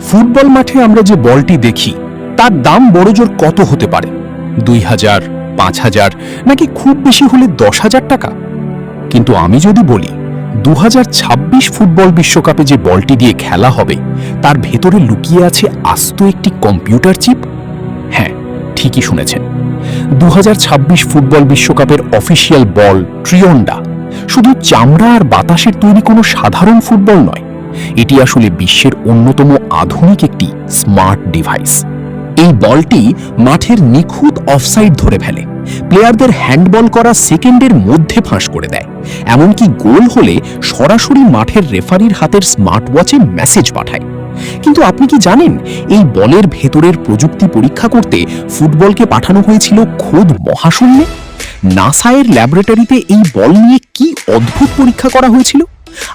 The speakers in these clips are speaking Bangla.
ফুটবল মাঠে আমরা যে বলটি দেখি তার দাম বড়জোর কত হতে পারে? ২,০০০, ৫,০০০ নাকি খুব বেশি হলে ১০,০০০ টাকা? কিন্তু আমি যদি বলি ২০২৬ ফুটবল বিশ্বকাপে যে বলটি দিয়ে খেলা হবে তার ভেতরে লুকিয়ে আছে আস্ত একটি কম্পিউটার চিপ, হ্যাঁ ঠিকই শুনেছেন, ২০২৬ ফুটবল বিশ্বকাপের অফিসিয়াল বল ট্রিয়ন্ডা শুধু চামড়া আর বাতাসের তৈরি কোনো সাধারণ ফুটবল নয়, এটি আসলে বিশ্বের অন্যতম আধুনিক একটি স্মার্ট ডিভাইস। এই বলটি মাঠের নিখুঁত অফসাইড ধরে ফেলে, প্লেয়ারদের হ্যান্ডবল করা সেকেন্ডের মধ্যে ফাঁস করে দেয়, এমনকি গোল হলে সরাসরি মাঠের রেফারির হাতের স্মার্ট ওয়াচে মেসেজ পাঠায়। কিন্তু আপনি কি জানেন এই বলের ভেতরের প্রযুক্তি পরীক্ষা করতে ফুটবলকে পাঠানো হয়েছিল খোদ মহাশূন্যে? নাসায়ের ল্যাবরেটরিতে এই বল নিয়ে কি অদ্ভুত পরীক্ষা করা হয়েছিল,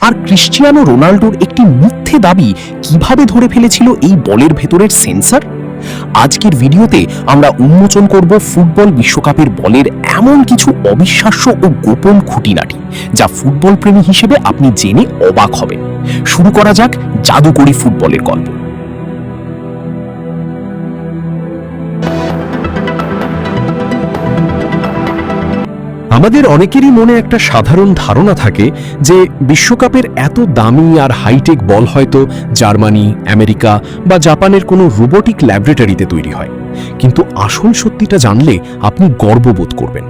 আর ক্রিশ্চিয়ানো রোনাল্ডোর একটি মিথ্যে দাবি কিভাবে ধরে ফেলেছিল এই বলের ভেতরের সেন্সর? আজকের ভিডিওতে আমরা উন্মোচন করব ফুটবল বিশ্বকাপের বলের এমন কিছু অবিশ্বাস্য ও গোপন খুঁটিনাটি যা ফুটবল প্রেমী হিসেবে আপনি জেনে অবাক হবেন। শুরু করা যাক জাদুকরী ফুটবলের গল্প। আমাদের অনেকেরই মনে একটা সাধারণ ধারণা থাকে যে বিশ্বকাপের এত দামি আর হাইটেক বল হয়তো জার্মানি, আমেরিকা বা জাপানের কোনো রোবোটিক ল্যাবরেটরিতে তৈরি হয়, কিন্তু আসল সত্যিটা জানলে আপনি গর্ববোধ করবেন।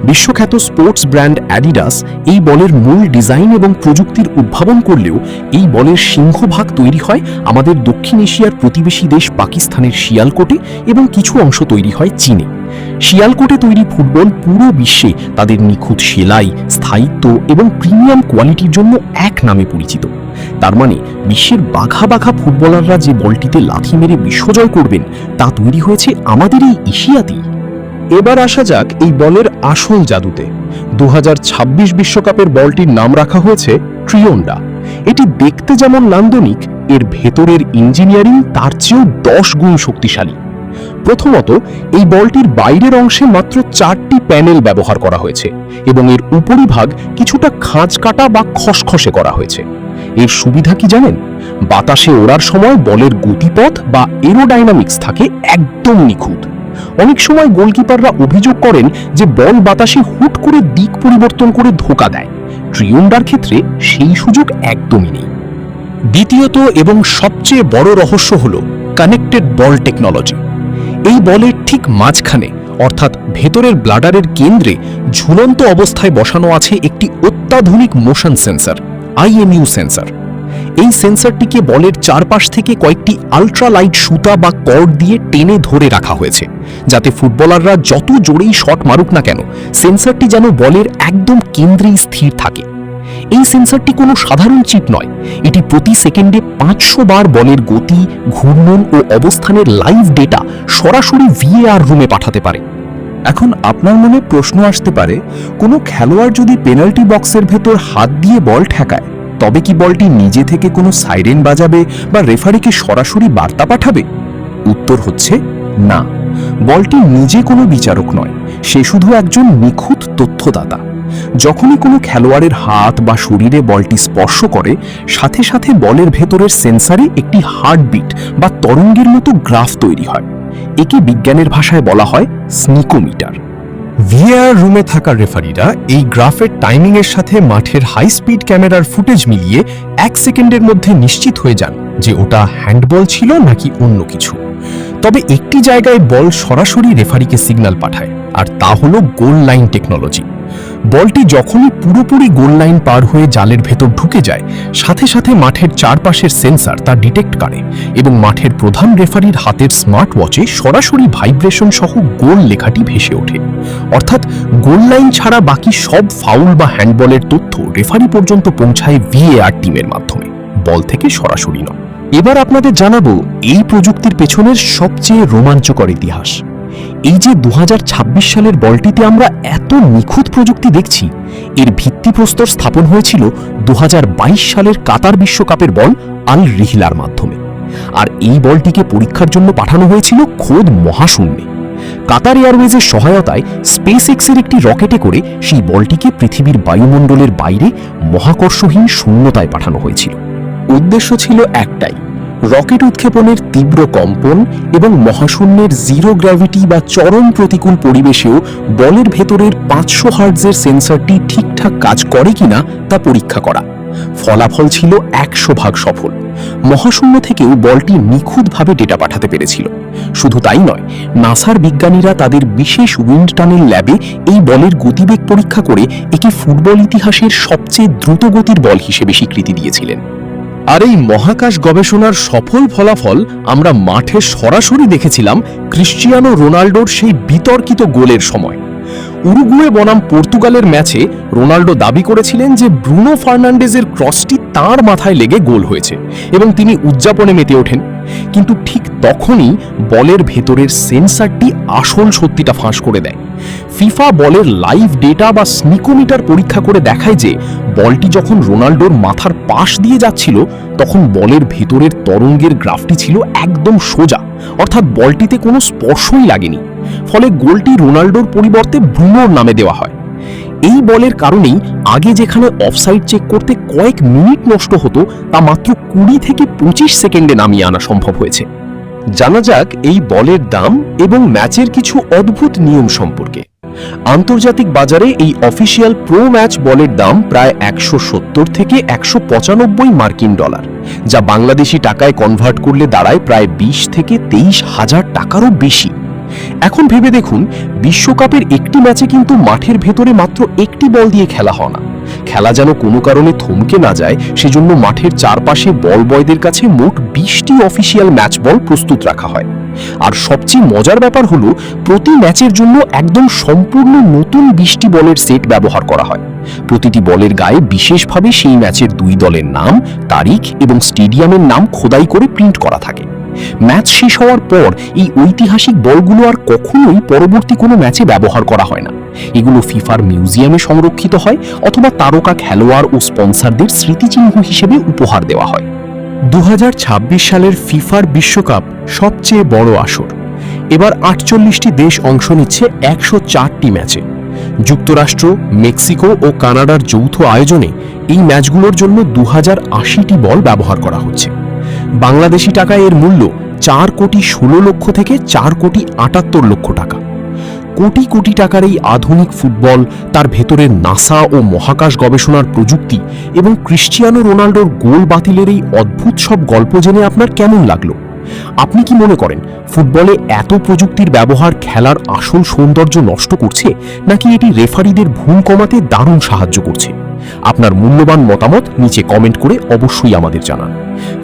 বিশ্বখ্যাত স্পোর্টস ব্র্যান্ড অ্যাডিডাস এই বলের মূল ডিজাইন এবং প্রযুক্তির উদ্ভাবন করলেও এই বলের সিংহভাগ তৈরি হয় আমাদের দক্ষিণ এশিয়ার প্রতিবেশী দেশ পাকিস্তানের শিয়ালকোটে এবং কিছু অংশ তৈরি হয় চীনে। শিয়ালকোটে তৈরি ফুটবল পুরো বিশ্বে তাদের নিখুঁত সেলাই, স্থায়িত্ব এবং প্রিমিয়াম কোয়ালিটির জন্য এক নামে পরিচিত। তার মানে বিশ্বের বাঘা বাঘা ফুটবলাররা যে বলটিতে লাথি মেরে বিশ্বজয় করবেন তা তৈরি হয়েছে আমাদের এই এশিয়াতেই। এবার আসা যাক এই বলের আসল জাদুতে। ২০২৬ বিশ্বকাপের বলটির নাম রাখা হয়েছে ট্রিয়ন্ডা। এটি দেখতে যেমন নান্দনিক, এর ভেতরের ইঞ্জিনিয়ারিং তার চেয়েও ১০ গুণ শক্তিশালী। প্রথমত, এই বলটির বাইরের অংশে মাত্র ৪টি প্যানেল ব্যবহার করা হয়েছে এবং এর উপরিভাগ কিছুটা খাঁজ কাটা বা খসখসে করা হয়েছে। এর সুবিধা কি জানেন? বাতাসে ওড়ার সময় বলের গতিপথ বা এরোডাইনামিক্স থাকে একদম নিখুঁত। অনেক সময় গোলকিপাররা অভিযোগ করেন যে বল বাতাসে হুট করে দিক পরিবর্তন করে ধোঁকা দেয়, ট্রিয়ন্ডার ক্ষেত্রে সেই সুযোগ একদমই নেই। দ্বিতীয়ত এবং সবচেয়ে বড় রহস্য হল কানেক্টেড বল টেকনোলজি। এই বলের ঠিক মাঝখানে অর্থাৎ ভেতরের ব্লাডারের কেন্দ্রে ঝুলন্ত অবস্থায় বসানো আছে একটি অত্যাধুনিক মোশন সেন্সর, IMU সেন্সর। এই সেন্সরটিকে বলের চারপাশ থেকে কয়েকটি আল্ট্রালাইট সুতা বা কর্ড দিয়ে টেনে ধরে রাখা হয়েছে, যাতে ফুটবলাররা যত জোরেই শট মারুক না কেন সেন্সরটি যেন বলের একদম কেন্দ্রেই স্থির থাকে। এই সেন্সরটি কোনো সাধারণ চিপ নয়, এটি প্রতি সেকেন্ডে ৫০০ বার বলের গতি, ঘূর্ণন ও অবস্থানের লাইভ ডেটা সরাসরি VAR রুমে পাঠাতে পারে। এখন আপনার মনে প্রশ্ন আসতে পারে, কোনো খেলোয়াড় যদি পেনাল্টি বক্সের ভেতর হাত দিয়ে বল ঠেকায় তবে কি বলটি নিজে থেকে কোনো সাইরেন বাজাবে বা রেফারিকে সরাসরি বার্তা পাঠাবে? উত্তর হচ্ছে না, বলটি নিজে কোনো বিচারক নয়, সে শুধু একজন নিখুঁত তথ্যদাতা। যখনই কোনো খেলোয়াড়ের হাত বা শরীরে বলটি স্পর্শ করে সাথে সাথে বলের ভেতরের সেন্সরে একটি হার্টবিট বা তরঙ্গের মতো গ্রাফ তৈরি হয়। একে বিজ্ঞানের ভাষায় বলা হয় স্নিকোমিটার। VAR রুমে থাকা রেফারিরা এই গ্রাফের টাইমিংয়ের সাথে মাঠের হাই স্পিড ক্যামেরার ফুটেজ মিলিয়ে ১ সেকেন্ডের মধ্যে নিশ্চিত হয়ে যান যে ওটা হ্যান্ডবল ছিল নাকি অন্য কিছু। তবে একটি জায়গায় বল সরাসরি রেফারিকে সিগন্যাল পাঠায়, আর তা হলো গোল লাইন টেকনোলজি। বলটি যখনই পুরোপুরি গোল লাইন পার হয়ে জালের ভেতর ঢুকে যায় সাথে সাথে মাঠের চারপাশের সেন্সর তা ডিটেক্ট করে এবং মাঠের প্রধান রেফারির হাতের স্মার্ট ওয়াচে সরাসরি ভাইব্রেশন সহ গোল লেখাটি ভেসে ওঠে। অর্থাৎ গোল লাইন ছাড়া বাকি সব ফাউল বা হ্যান্ডবলের তথ্য রেফারি পর্যন্ত পৌঁছায় VAR টিমের মাধ্যমে, বল থেকে সরাসরি নয়। এবার আপনাদের জানাবো এই প্রযুক্তির পেছনের সবচেয়ে রোমাঞ্চকর ইতিহাস। এই যে ২০২৬ সালের বলটিতে আমরা এত নিখুঁত প্রযুক্তি দেখছি, এর ভিত্তিপ্রস্তর স্থাপন হয়েছিল ২০২২ সালের কাতার বিশ্বকাপের বল আল রিহলার মাধ্যমে। আর এই বলটিকে পরীক্ষার জন্য পাঠানো হয়েছিল খোদ মহাশূন্যে। কাতার এয়ারওয়েজের সহায়তায় স্পেস এক্সের একটি রকেটে করে সেই বলটিকে পৃথিবীর বায়ুমণ্ডলের বাইরে মহাকর্ষহীন শূন্যতায় পাঠানো হয়েছিল। উদ্দেশ্য ছিল একটাই, রকেট উৎক্ষেপণের তীব্র কম্পন এবং মহাশূন্যের জিরো গ্র্যাভিটি বা চরম প্রতিকূল পরিবেশেও বলের ভেতরের 500 হার্টজের সেন্সরটি ঠিকঠাক কাজ করে কিনা তা পরীক্ষা করা। ফলাফল ছিল 100% সফল। মহাশূন্য থেকেও বলটি নিখুঁতভাবে ডেটা পাঠাতে পেরেছিল। শুধু তাই নয়, নাসার বিজ্ঞানীরা তাদের বিশেষ উইন্ড টানেল ল্যাবে এই বলের গতিবেগ পরীক্ষা করে একে ফুটবল ইতিহাসের সবচেয়ে দ্রুত গতির বল হিসেবে স্বীকৃতি দিয়েছিলেন। আর এই মহাকাশ গবেষণার সফল ফলাফল আমরা মাঠে সরাসরি দেখেছিলাম ক্রিশ্চিয়ানো রোনাল্ডোর সেই বিতর্কিত গোলের সময়। উরুগুয়ে বনাম পর্তুগালের ম্যাচে রোনাল্ডো দাবি করেছিলেন যে ব্রুনো ফার্নান্ডেজের ক্রসটি তাঁর মাথায় লেগে গোল হয়েছে এবং তিনি উদযাপনে মেতে ওঠেন। কিন্তু ঠিক তখনই বলের ভেতরের সেন্সরটি আসল সত্যিটা ফাঁস করে দেয়। ফিফা বলের লাইভ ডেটা বা স্নিকোমিটার পরীক্ষা করে দেখায় যে বলটি যখন রোনাল্ডোর মাথার পাশ দিয়ে যাচ্ছিল তখন বলের ভেতরের তরঙ্গের গ্রাফটি ছিল একদম সোজা, অর্থাৎ বলটিতে কোনো স্পর্শই লাগেনি। ফলে গোলটি রোনাল্ডোর পরিবর্তে ব্রুনোর নামে দেওয়া হয়। এই বলের কারণেই আগে যেখানে অফসাইড চেক করতে কয়েক মিনিট নষ্ট হতো তা মাত্র 20 থেকে 25 সেকেন্ডে নামিয়ে আনা সম্ভব হয়েছে। জানা যাক এই বলের দাম এবং ম্যাচের কিছু অদ্ভুত নিয়ম সম্পর্কে। আন্তর্জাতিক বাজারে এই অফিসিয়াল প্রো ম্যাচ বলের দাম প্রায় 170 থেকে 195 মার্কিন ডলার, যা বাংলাদেশি টাকায় কনভার্ট করলে দাঁড়ায় প্রায় 20 থেকে 23 হাজার টাকারও বেশি। এখন ভেবে দেখুন, বিশ্বকাপের একটি ম্যাচে কিন্তু মাঠের ভেতরে মাত্র একটি বল দিয়ে খেলা হয় না। খেলা যেন কোনো কারণে থমকে না যায় সেজন্য মাঠের চারপাশে বল বয়দের কাছে মোট 20টি অফিসিয়াল ম্যাচ বল প্রস্তুত রাখা হয়। আর সবচেয়ে মজার ব্যাপার হলো, প্রতি ম্যাচের জন্য একদম সম্পূর্ণ নতুন 20টি বলের সেট ব্যবহার করা হয়। প্রতিটি বলের গায়ে বিশেষভাবে সেই ম্যাচের 2 দলের নাম, তারিখ এবং স্টেডিয়ামের নাম খোদাই করে প্রিন্ট করা থাকে। ম্যাচ শেষ হওয়ার পর এই ঐতিহাসিক বলগুলো আর কখনোই পরবর্তী কোনো ম্যাচে ব্যবহার করা হয় না। এগুলো ফিফার মিউজিয়ামে সংরক্ষিত হয় অথবা তারকা খেলোয়াড় ও স্পন্সরদের স্মৃতিচিহ্ন হিসেবে উপহার দেওয়া হয়। 2026 সালের ফিফার বিশ্বকাপ সবচেয়ে বড় আসর। এবার 48টি দেশ অংশ নিচ্ছে 104টি ম্যাচে। যুক্তরাষ্ট্র, মেক্সিকো ও কানাডার যৌথ আয়োজনে এই ম্যাচগুলোর জন্য 2080টি বল ব্যবহার করা হচ্ছে। বাংলাদেশি টাকায় এর মূল্য 4 কোটি 16 লক্ষ থেকে 4 কোটি 78 লক্ষ টাকা। কোটি কোটি টাকার এই আধুনিক ফুটবল, তার ভেতরের নাসা ও মহাকাশ গবেষণার প্রযুক্তি এবং ক্রিশ্চিয়ানো রোনাল্ডোর গোল বাতিলের এই অদ্ভুত সব গল্প জেনে আপনার কেমন লাগলো? আপনি কি মনে করেন ফুটবলে এত প্রযুক্তির ব্যবহার খেলার আসল সৌন্দর্য নষ্ট করছে, নাকি এটি রেফারিদের ভুল কমাতে দারুণ সাহায্য করছে? আপনার মূল্যবান মতামত নিচে কমেন্ট করে অবশ্যই আমাদের জানান।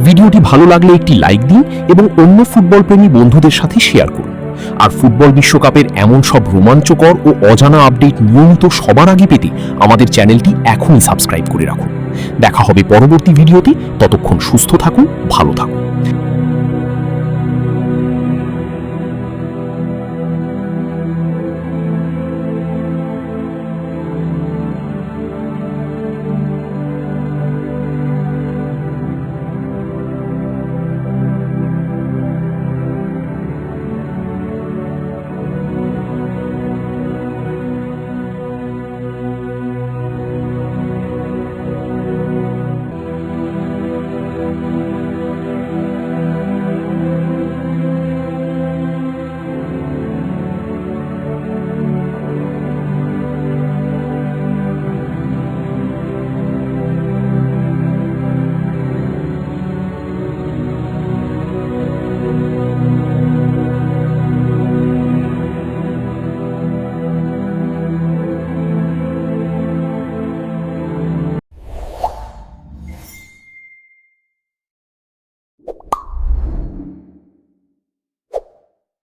ভিডিওটি ভালো লাগলে একটি লাইক দিন এবং অন্য ফুটবল প্রেমী বন্ধুদের সাথে শেয়ার করুন। আর ফুটবল বিশ্বকাপের এমন সব রোমাঞ্চকর ও অজানা আপডেট নিয়মিত সবার আগে পেতে আমাদের চ্যানেলটি এখনই সাবস্ক্রাইব করে রাখুন। দেখা হবে পরবর্তী ভিডিওতে। ততক্ষণ সুস্থ থাকুন, ভালো থাকুন।